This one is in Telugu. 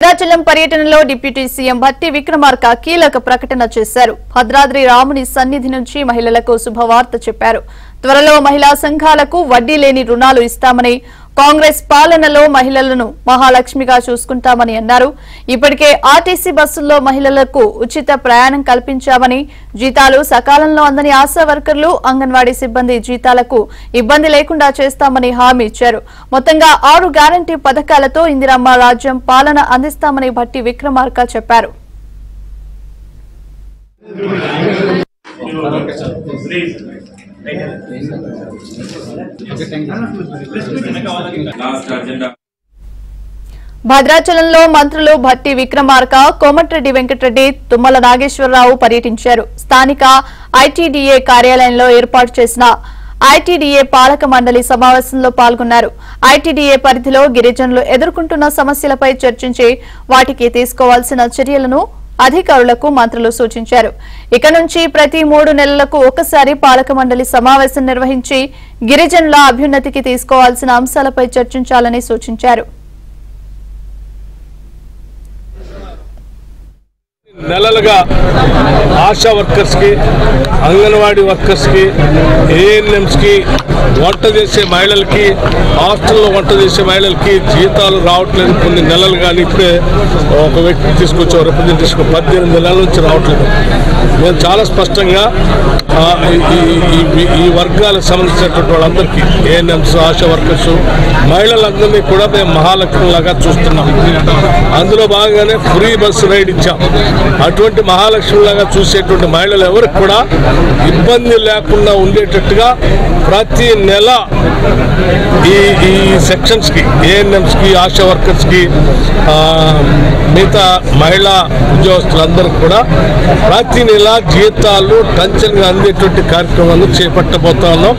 భద్రాచలం పర్యటనలో డిప్యూటీ సీఎం భట్టి విక్రమార్క కీలక ప్రకటన చేశారు. భద్రాద్రి రాముని సన్నిధి నుంచి మహిళలకు శుభవార్త చెప్పారు. త్వరలో మహిళా సంఘాలకు వడ్డీ లేని రుణాలు ఇస్తామని, కాంగ్రెస్ పాలనలో మహిళలను మహాలక్ష్మిగా చూసుకుంటామని అన్నారు. ఇప్పటికే ఆర్టీసీ బస్సుల్లో మహిళలకు ఉచిత ప్రయాణం కల్పించామని, జీతాలు సకాలంలో అందని ఆశా వర్కర్లు, అంగన్వాడీ సిబ్బంది జీతాలకు ఇబ్బంది లేకుండా చేస్తామని హామీ ఇచ్చారు. మొత్తంగా 6 గ్యారంటీ పథకాలతో ఇందిరమ్మ రాజ్యం పాలన అందిస్తామని భట్టి విక్రమార్క చెప్పారు. భద్రాచలంలో మంత్రులు భట్టి విక్రమార్క, కోమటిరెడ్డి వెంకటరెడ్డి, తుమ్మల నాగేశ్వరరావు పర్యటించారు. స్థానిక ఐటీడీఏ కార్యాలయంలో ఏర్పాటు చేసిన ఐటీడీఏ పాలక మండలి సమావేశంలో పాల్గొన్నారు. ఐటీడీఏ పరిధిలో గిరిజనులు ఎదుర్కొంటున్న సమస్యలపై చర్చించి వాటికి తీసుకోవాల్సిన చర్యలను అధికారులకు మంత్రులు సూచించారు. ఇక నుంచి ప్రతి 3 నెలలకు ఒకసారి పాలక మండలి సమావేశం నిర్వహించి గిరిజనుల అభ్యున్నతికి తీసుకోవాల్సిన అంశాలపై చర్చించాలని సూచించారు. నెలలుగా ఆశా వర్కర్స్ కి, అంగన్వాడీ వర్కర్స్ కి, ఏఎన్ఎంస్ కి, వంట చేసే మహిళలకి, హాస్టల్లో వంట చేసే మహిళలకి జీతాలు రావట్లేదు. కొన్ని నెలలు కానీ ఇప్పుడే ఒక వ్యక్తి తీసుకొచ్చారు, రిప్రజెంటేషన్ 18 నెలల నుంచి రావట్లేదు. మేము చాలా స్పష్టంగా ఈ వర్గాలకు సంబంధించినటువంటి వాళ్ళందరికీ, ఏఎన్ఎంస్, ఆశా వర్కర్స్, మహిళలందరినీ కూడా మేము మహాలక్ష్మిలాగా చూస్తున్నాం. అందులో భాగంగానే ఫ్రీ బస్సు రైడ్ ఇచ్చాం. అటువంటి మహాలక్ష్మిలాగా చూసేటువంటి మహిళలు ఎవరికి కూడా ఇబ్బంది లేకుండా ఉండేటట్టుగా ప్రతి నెల ఈ సెక్షన్స్ కి, ఏఎన్ఎంస్ కి, ఆశా వర్కర్స్ కి, మిగతా మహిళా ఉద్యోగస్తులందరికీ కూడా ప్రతి నెల జీతాలు టంచన్గా అందేటువంటి కార్యక్రమాలు చేపట్టబోతా ఉన్నాం.